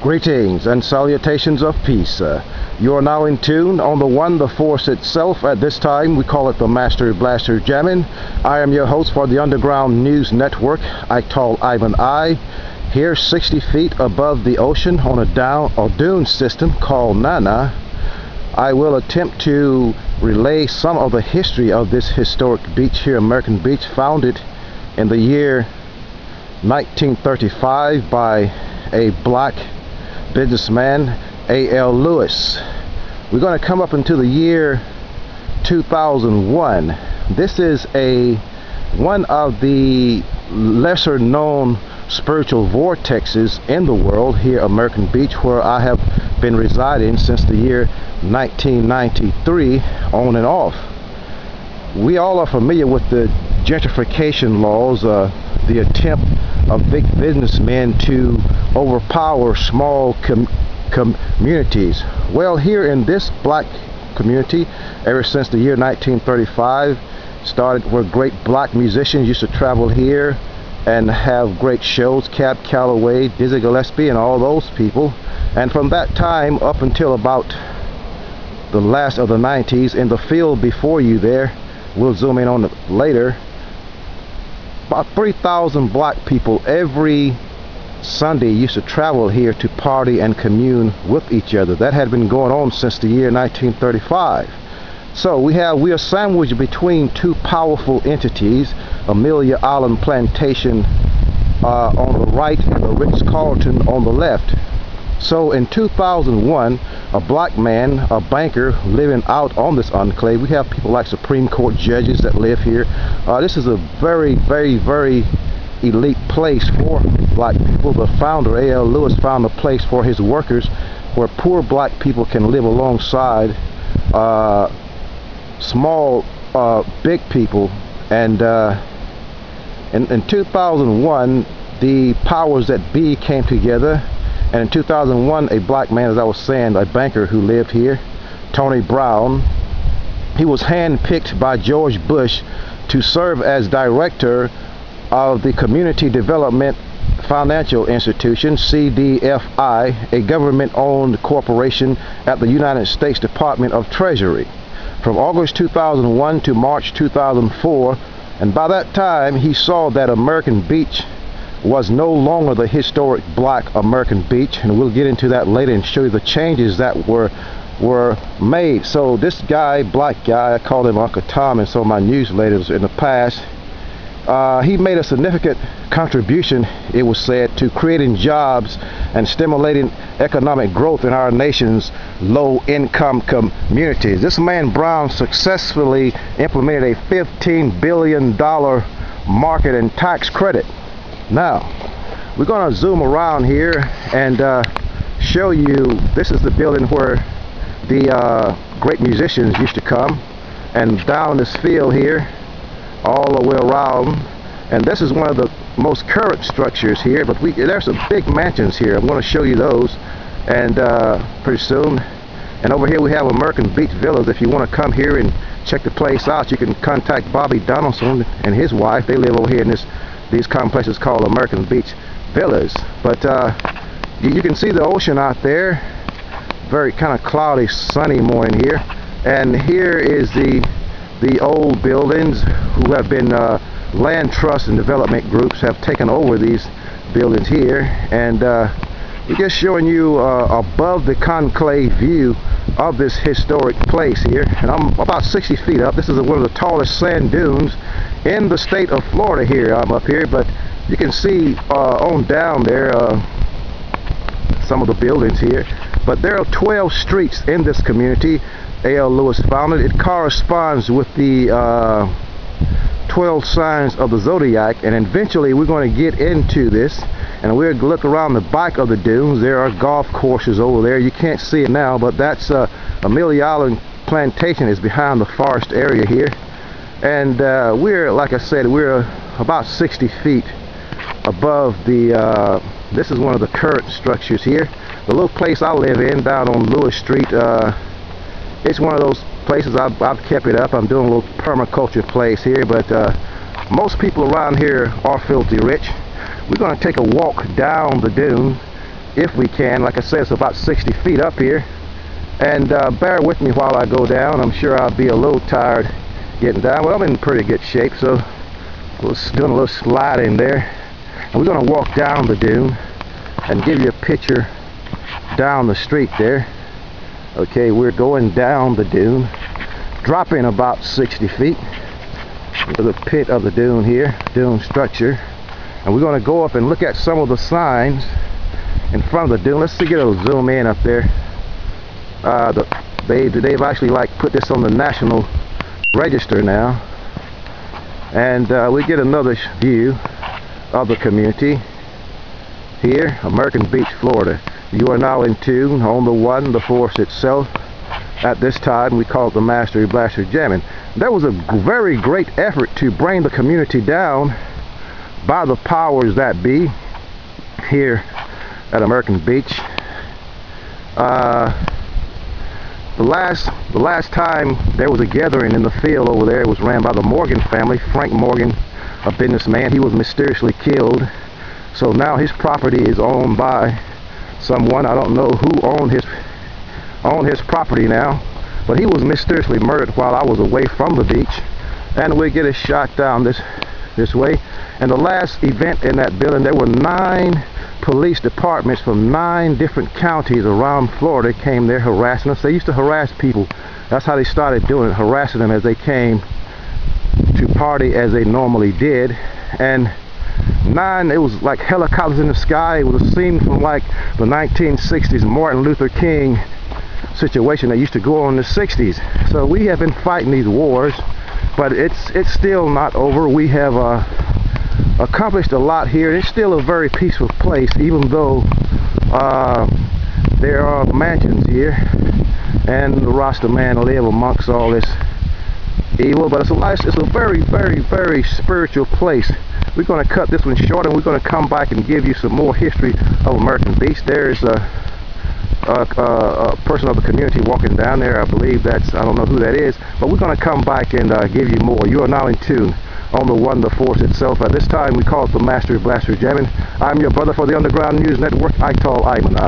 Greetings and salutations of peace. You are now in tune on the one, the force itself. At this time, we call it the Master Blaster Jammin'. I am your host for the Underground News Network, Ital Ivan I. Here 60 feet above the ocean on a dune system called Nana, I will attempt to relay some of the history of this historic beach here, American Beach, founded in the year 1935 by a black businessman, A.L. Lewis. We're going to come up into the year 2001. This is one of the lesser known spiritual vortexes in the world here, American Beach, where I have been residing since the year 1993 on and off. We all are familiar with the gentrification laws, the attempt of big businessmen to overpower small communities. Well, here in this black community, ever since the year 1935, started where great black musicians used to travel here and have great shows, Cab Calloway, Dizzy Gillespie, and all those people. And from that time up until about the last of the 90s, in the field before you there, we'll zoom in on it later, about 3,000 black people every Sunday used to travel here to party and commune with each other. That had been going on since the year 1935. So we are sandwiched between two powerful entities, Amelia Island Plantation on the right and the Ritz-Carlton on the left. So in 2001, a black man, a banker, living out on this enclave. We have people like Supreme Court judges that live here. This is a very, very, very elite place for black people. The founder, A.L. Lewis, found a place for his workers where poor black people can live alongside small, big people. And in 2001, the powers that be came together. And in 2001, a black man, as I was saying, a banker who lived here, Tony Brown, he was handpicked by George Bush to serve as director of the Community Development Financial Institution, CDFI, a government-owned corporation at the United States Department of Treasury, from August 2001 to March 2004. And by that time, he saw that American Beach was no longer the historic black American Beach, and we'll get into that later and show you the changes that were made. So this guy, black guy, I called him Uncle Tom in some of my newsletters in the past, he made a significant contribution, it was said, to creating jobs and stimulating economic growth in our nation's low-income communities. This man Brown successfully implemented a $15 billion market and tax credit. Now, we're going to zoom around here and show you, this is the building where the great musicians used to come, and down this field here, all the way around. And this is one of the most current structures here, but there's some big mansions here. I'm going to show you those and pretty soon. And over here we have American Beach Villas. If you want to come here and check the place out, you can contact Bobby Donaldson and his wife. They live over here in these complexes called American Beach Villas. But you can see the ocean out there. Very kind of cloudy, sunny morning here. And here is the old buildings who have been land trusts and development groups have taken over these buildings here. And we're just showing you above the conclave view of this historic place here. And I'm about 60 feet up. This is one of the tallest sand dunes in the state of Florida here. I'm up here, but you can see on down there some of the buildings here. But there are 12 streets in this community A.L. Lewis founded. It corresponds with the 12 signs of the zodiac, and eventually we're going to get into this and we'll look around the back of the dunes. There are golf courses over there. You can't see it now, but that's Amelia Island Plantation is behind the forest area here. And we're, like I said, we're about 60 feet above the this is one of the current structures here. The little place I live in down on Lewis Street, it's one of those places I've kept it up. I'm doing a little permaculture place here, but most people around here are filthy rich. We're going to take a walk down the dune if we can. Like I said, it's about 60 feet up here. And bear with me while I go down. I'm sure I'll be a little tired getting down. Well, I'm in pretty good shape, so we're doing a little sliding there. And we're going to walk down the dune and give you a picture down the street there. Okay, we're going down the dune, dropping about 60 feet to the pit of the dune here, dune structure. And we're going to go up and look at some of the signs in front of the dune. Let's see, get a zoom in up there. They've actually like put this on the National Register now, and we get another view of the community here, American Beach, Florida. You are now in tune on the one, the force itself. At this time, we call it the Mastery Blaster Jamming. There was a very great effort to bring the community down by the powers that be here at American Beach. The last time there was a gathering in the field over there, it was ran by the Morgan family. Frank Morgan, a businessman, he was mysteriously killed. So now his property is owned by someone. I don't know who owned his property now, but he was mysteriously murdered while I was away from the beach. And we get a shot down this way. And the last event in that building, there were 9 police departments from 9 different counties around Florida came there harassing us. They used to harass people. That's how they started doing it, harassing them as they came to party as they normally did. And 9, it was like helicopters in the sky. It was a scene from like the 1960s Martin Luther King situation that used to go on in the 60s. So we have been fighting these wars, but it's still not over. We have accomplished a lot here. It's still a very peaceful place, even though there are mansions here and the Rasta man live amongst all this evil. But it's a very, very, very spiritual place. We're going to cut this one short, and we're going to come back and give you some more history of American Beach. There's a person of the community walking down there. I believe I don't know who that is, but we're going to come back and give you more. You are now in tune on the one, the force itself. At this time, we call it the Mastery Blaster Jamming. I'm your brother for the Underground News Network, Ital Ayman.